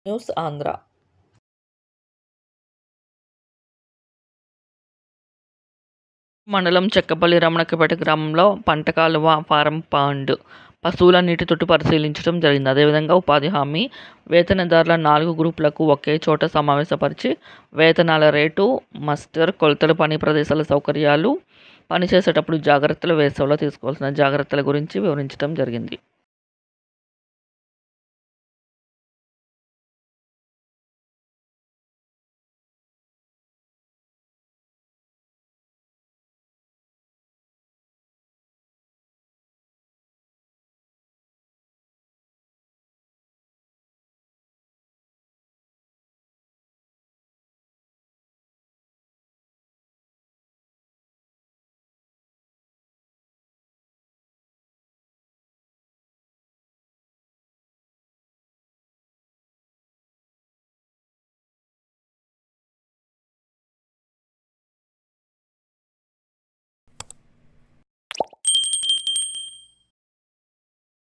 News Andhra. మండలం చెక్కపల్లి రమణక్కపేట గ్రామంలో పంట కాలువ, ఫారం పాండ్, పశువుల నీటి తొట్టి పరిశీలించడం జరిగింది. అదేవిధంగా ఉపాధి హామీ వేతనదారుల 4 గ్రూపులకు ఒకే చోట సమావేశపరిచి వేతనాల రేటు, మస్టర్, కొలతలు, పని ప్రదేశాల సౌకర్యాలు, పనిచేసేటప్పుడు జాగ్రత్తలు, వేసవిలో తీసుకోవాల్సిన జాగ్రత్తల గురించి వివరించడం జరిగింది.